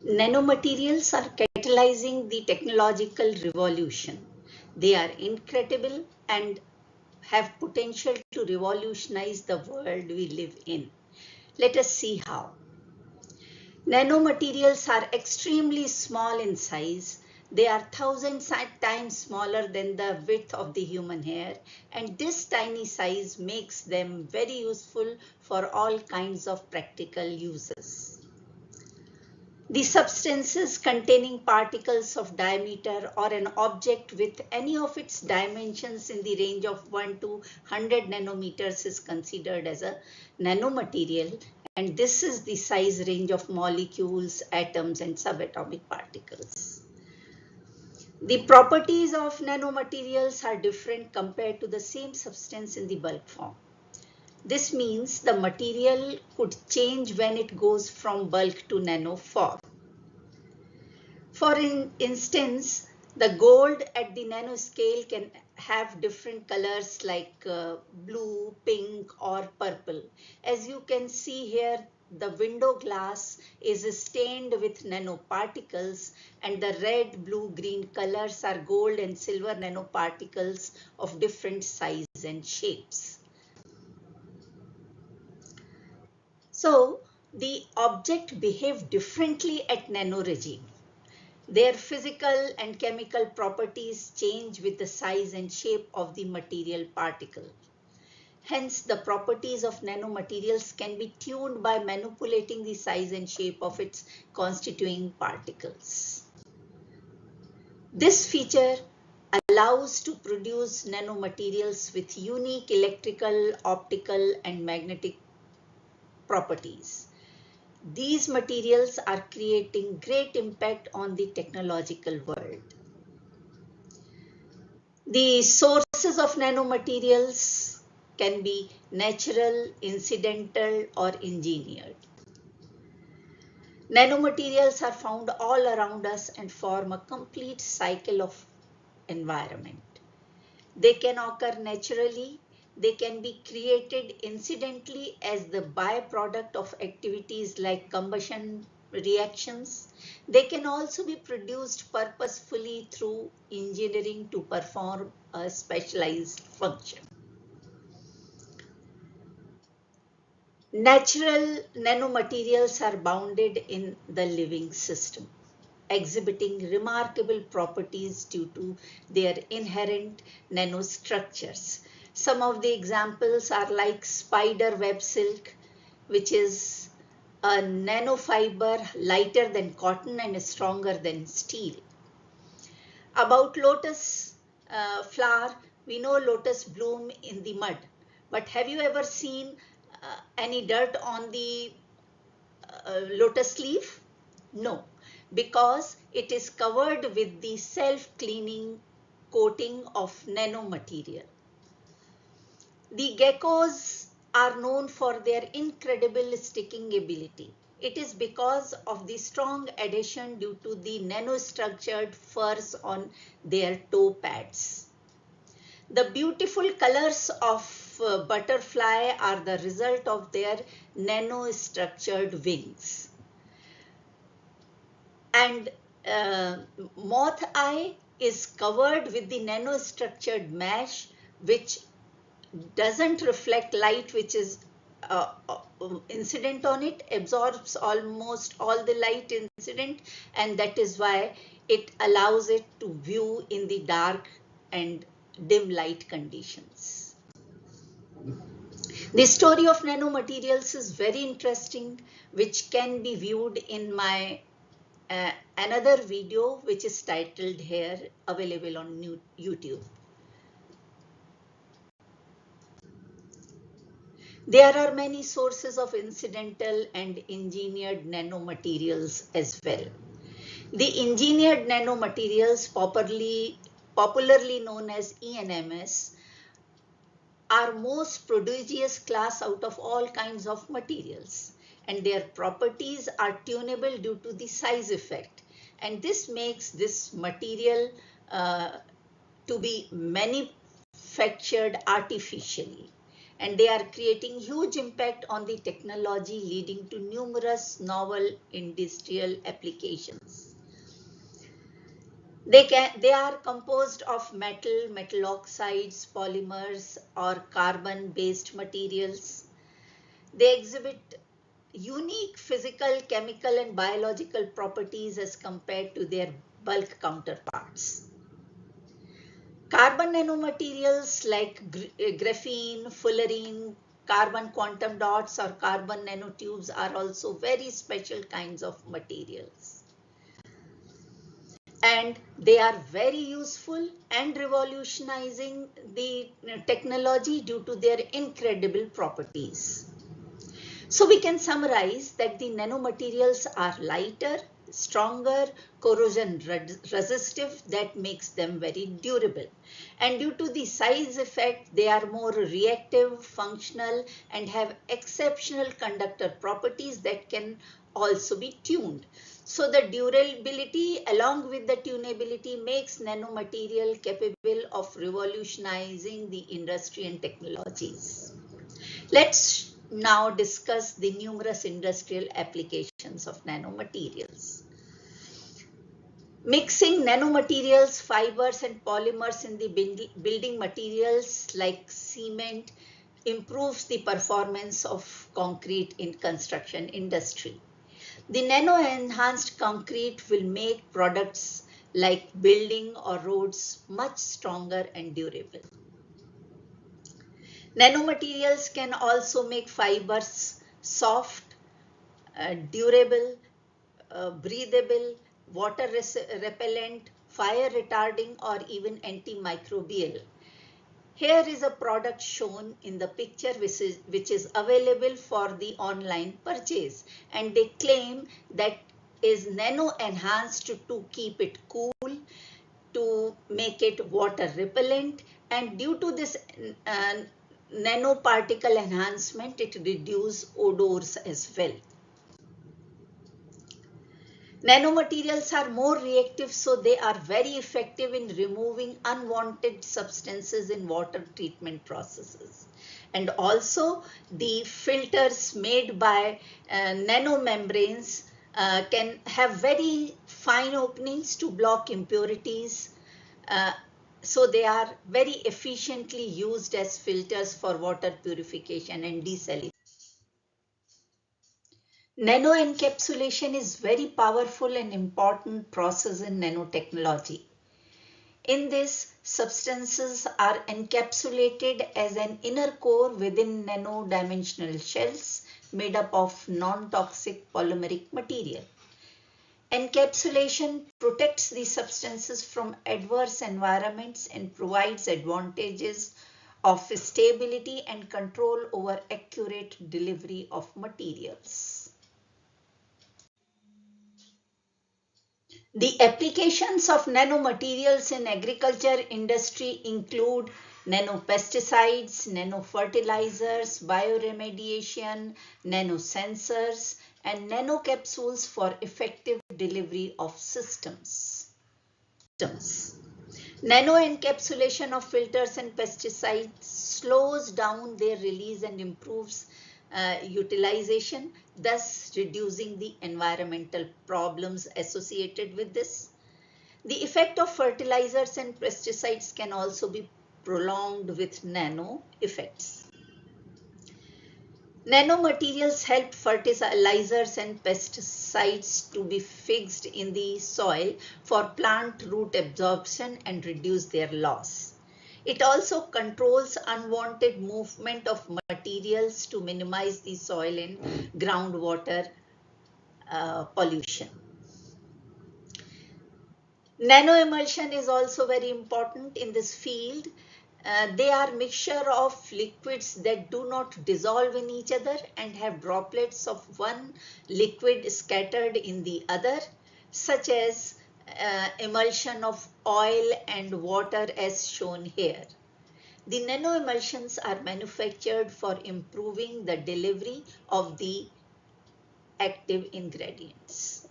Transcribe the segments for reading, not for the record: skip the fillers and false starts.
Nanomaterials are catalyzing the technological revolution. They are incredible and have potential to revolutionize the world we live in. Let us see how. Nanomaterials are extremely small in size. They are thousands times smaller than the width of the human hair, and this tiny size makes them very useful for all kinds of practical uses. The substances containing particles of diameter or an object with any of its dimensions in the range of 1 to 100 nanometers is considered as a nanomaterial, and this is the size range of molecules, atoms, and subatomic particles. The properties of nanomaterials are different compared to the same substance in the bulk form. This means the material could change when it goes from bulk to nano form. For instance, the gold at the nanoscale can have different colors like blue, pink, or purple. As you can see here, the window glass is stained with nanoparticles, and the red, blue, green colors are gold and silver nanoparticles of different sizes and shapes. So the object behave differently at nano regime. Their physical and chemical properties change with the size and shape of the material particle. Hence, the properties of nanomaterials can be tuned by manipulating the size and shape of its constituting particles. This feature allows to produce nanomaterials with unique electrical, optical, and magnetic properties. These materials are creating great impact on the technological world. The sources of nanomaterials can be natural, incidental, or engineered. Nanomaterials are found all around us and form a complete cycle of environment. They can occur naturally. They can be created incidentally as the byproduct of activities like combustion reactions. They can also be produced purposefully through engineering to perform a specialized function. Natural nanomaterials are bounded in the living system, exhibiting remarkable properties due to their inherent nanostructures. Some of the examples are like spider web silk, which is a nanofiber lighter than cotton and stronger than steel. About lotus flower, we know lotus bloom in the mud, but have you ever seen any dirt on the lotus leaf? No, because it is covered with the self-cleaning coating of nanomaterial. The geckos are known for their incredible sticking ability. It is because of the strong adhesion due to the nanostructured furs on their toe pads. The beautiful colors of butterfly are the result of their nanostructured wings. And moth eye is covered with the nanostructured mesh, which doesn't reflect light, which is incident on it, absorbs almost all the light incident, and that is why it allows it to view in the dark and dim light conditions. The story of nanomaterials is very interesting, which can be viewed in my another video, which is titled here, available on YouTube. There are many sources of incidental and engineered nanomaterials as well. The engineered nanomaterials, popularly known as ENMS, are most prodigious class out of all kinds of materials, and their properties are tunable due to the size effect, and this makes this material to be manufactured artificially. and they are creating huge impact on the technology, leading to numerous novel industrial applications. They are composed of metal oxides, polymers, or carbon-based materials. They exhibit unique physical, chemical, and biological properties as compared to their bulk counterparts. Carbon nanomaterials like graphene, fullerene, carbon quantum dots, or carbon nanotubes are also very special kinds of materials. And they are very useful and revolutionizing the technology due to their incredible properties. So we can summarize that the nanomaterials are lighter, stronger, corrosion resistive, that makes them very durable. And due to the size effect, they are more reactive, functional, and have exceptional conductor properties that can also be tuned. So the durability along with the tunability makes nanomaterial capable of revolutionizing the industry and technologies. Let's now discuss the numerous industrial applications of nanomaterials. Mixing nanomaterials, fibers, and polymers in the building materials like cement improves the performance of concrete in construction industry. The nano-enhanced concrete will make products like building or roads much stronger and durable. Nanomaterials can also make fibers soft, durable, breathable, water repellent, fire retarding, or even antimicrobial. Here is a product shown in the picture which is available for the online purchase, and they claim that is nano enhanced to keep it cool, to make it water repellent, and due to this nanoparticle enhancement, it reduces odors as well. Nanomaterials are more reactive, so they are very effective in removing unwanted substances in water treatment processes. And also the filters made by nanomembranes can have very fine openings to block impurities. So they are very efficiently used as filters for water purification and desalination. Nanoencapsulation is very powerful and important process in nanotechnology. In this, substances are encapsulated as an inner core within nano-dimensional shells made up of non-toxic polymeric material. Encapsulation protects the substances from adverse environments and provides advantages of stability and control over accurate delivery of materials. The applications of nanomaterials in agriculture industry include nanopesticides, nanofertilizers, bioremediation, nanosensors, and nanocapsules for effective delivery of systems. Nanoencapsulation of filters and pesticides slows down their release and improves utilization, thus reducing the environmental problems associated with this. The effect of fertilizers and pesticides can also be prolonged with nano effects. Nanomaterials help fertilizers and pesticides to be fixed in the soil for plant root absorption and reduce their loss. It also controls unwanted movement of materials to minimize the soil and groundwater pollution. Nanoemulsion is also very important in this field. They are mixture of liquids that do not dissolve in each other and have droplets of one liquid scattered in the other, such as emulsion of oil and water as shown here. The nanoemulsions are manufactured for improving the delivery of the active ingredients.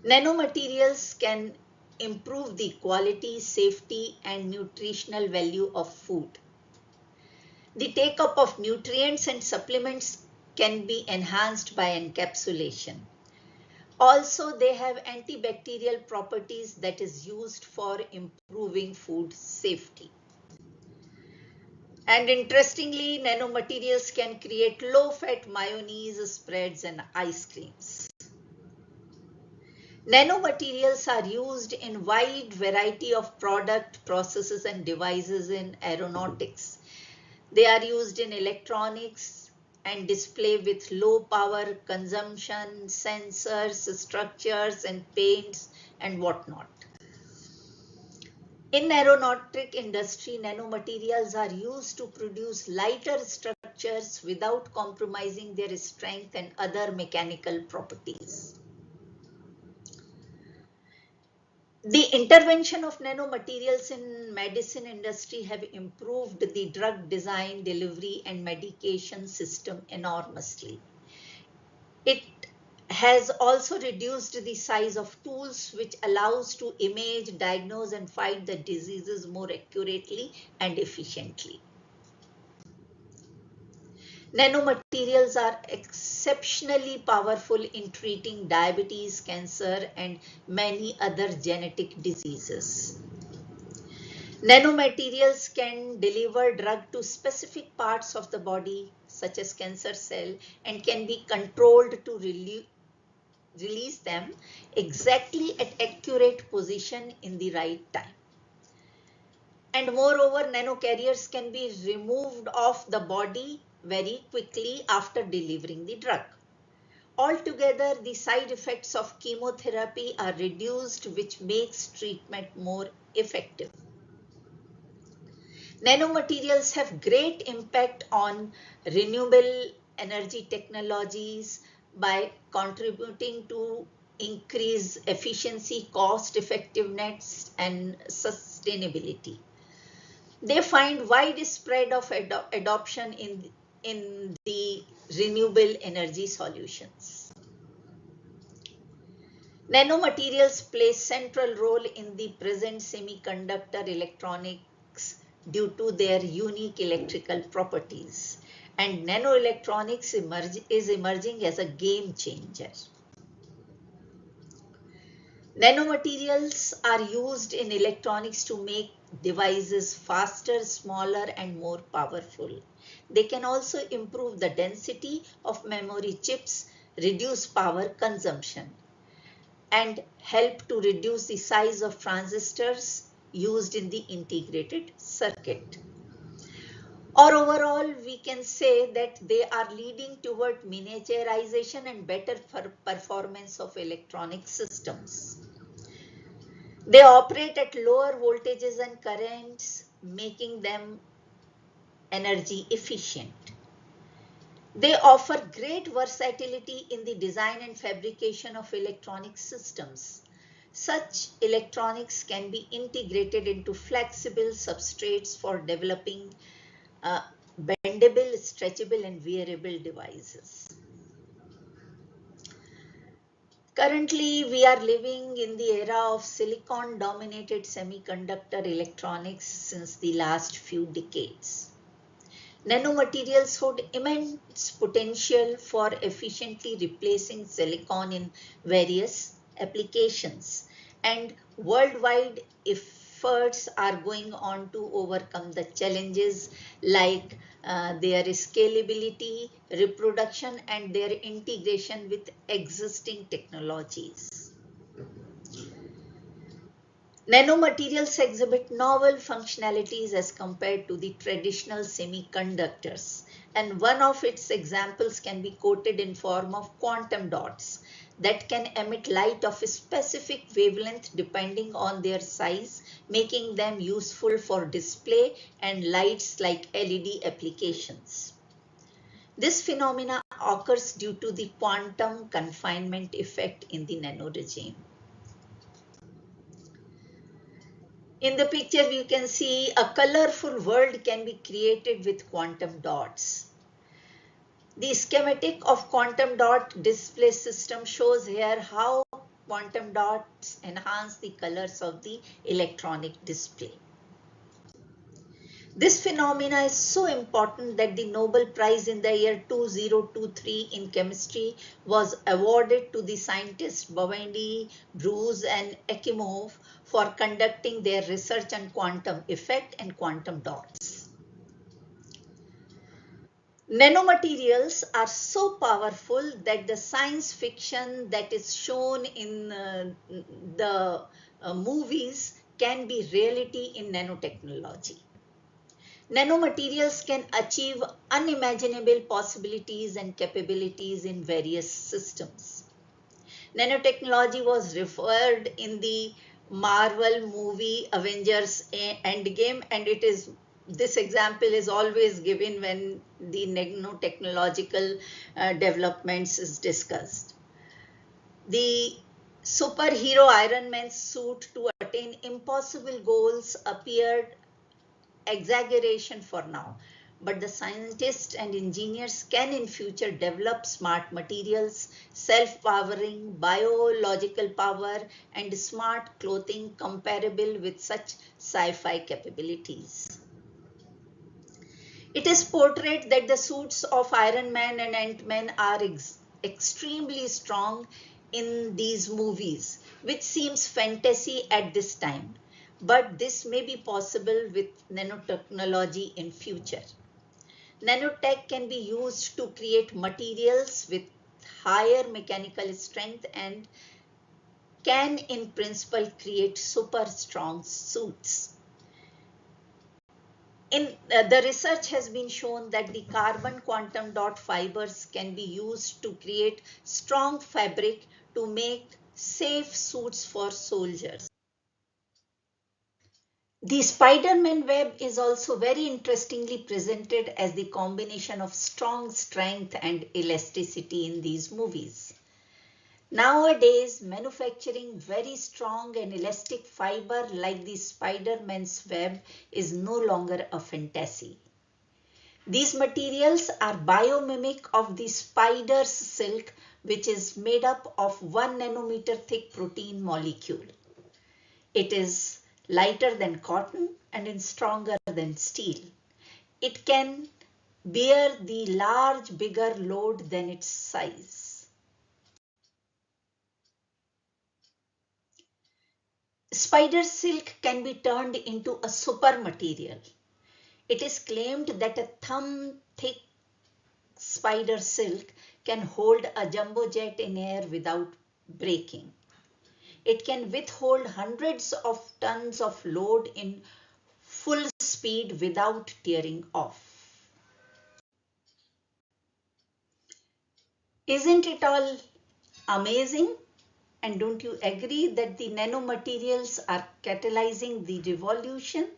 Nanomaterials can improve the quality, safety, and nutritional value of food. The take-up of nutrients and supplements can be enhanced by encapsulation. Also, they have antibacterial properties that is used for improving food safety. And interestingly, nanomaterials can create low-fat mayonnaise, spreads, and ice creams. Nanomaterials are used in wide variety of product, processes, and devices in aeronautics. They are used in electronics and display with low power consumption, sensors, structures, and paints, and whatnot. In aeronautic industry, nanomaterials are used to produce lighter structures without compromising their strength and other mechanical properties. The intervention of nanomaterials in medicine industry have improved the drug design, delivery, and medication system enormously. It has also reduced the size of tools, which allows to image, diagnose, and fight the diseases more accurately and efficiently. Nanomaterials are exceptionally powerful in treating diabetes, cancer, and many other genetic diseases. Nanomaterials can deliver drug to specific parts of the body, such as cancer cell, and can be controlled to release them exactly at accurate position in the right time. And moreover, nanocarriers can be removed off the body very quickly after delivering the drug. Altogether, the side effects of chemotherapy are reduced, which makes treatment more effective. Nanomaterials have great impact on renewable energy technologies by contributing to increase efficiency, cost effectiveness, and sustainability. They find widespread of adoption in the renewable energy solutions. Nanomaterials play central role in the present semiconductor electronics due to their unique electrical properties. And nanoelectronics is emerging as a game changer. Nanomaterials are used in electronics to make devices faster, smaller, and more powerful. They can also improve the density of memory chips, reduce power consumption, and help to reduce the size of transistors used in the integrated circuit. Or overall, we can say that they are leading toward miniaturization and better performance of electronic systems. They operate at lower voltages and currents, making them energy efficient. They offer great versatility in the design and fabrication of electronic systems. Such electronics can be integrated into flexible substrates for developing bendable, stretchable, and wearable devices. Currently, we are living in the era of silicon-dominated semiconductor electronics since the last few decades. Nanomaterials hold immense potential for efficiently replacing silicon in various applications, and worldwide efforts are going on to overcome the challenges like their scalability, reproduction, and their integration with existing technologies. Nanomaterials exhibit novel functionalities as compared to the traditional semiconductors, and one of its examples can be quoted in form of quantum dots that can emit light of a specific wavelength depending on their size, making them useful for display and lights like LED applications. This phenomena occurs due to the quantum confinement effect in the nanoregime. In the picture, you can see a colorful world can be created with quantum dots. The schematic of quantum dot display system shows here how quantum dots enhance the colors of the electronic display. This phenomena is so important that the Nobel Prize in the year 2023 in chemistry was awarded to the scientists Bawendi, Bruce and Ekimov for conducting their research on quantum effect and quantum dots. Nanomaterials are so powerful that the science fiction that is shown in the movies can be reality in nanotechnology. Nanomaterials can achieve unimaginable possibilities and capabilities in various systems. Nanotechnology was referred in the Marvel movie Avengers Endgame, and this example is always given when the nanotechnological developments is discussed. The superhero Iron Man's suit to attain impossible goals appeared exaggeration for now, but the scientists and engineers can in future develop smart materials, self-powering, biological power, and smart clothing comparable with such sci-fi capabilities. It is portrayed that the suits of Iron Man and Ant-Man are extremely strong in these movies, which seems fantasy at this time. But this may be possible with nanotechnology in future. Nanotech can be used to create materials with higher mechanical strength and can in principle create super strong suits. The research has been shown that the carbon quantum dot fibers can be used to create strong fabric to make safe suits for soldiers. The Spider-Man web is also very interestingly presented as the combination of strong strength and elasticity in these movies. Nowadays, manufacturing very strong and elastic fiber like the Spider-Man's web is no longer a fantasy. These materials are biomimic of the spider's silk, which is made up of 1 nanometer thick protein molecule. It is lighter than cotton and stronger than steel. It can bear the bigger load than its size. Spider silk can be turned into a super material. It is claimed that a thumb-thick spider silk can hold a jumbo jet in air without breaking. It can withhold hundreds of tons of load in full speed without tearing off. Isn't it all amazing? And don't you agree that the nanomaterials are catalyzing the revolution?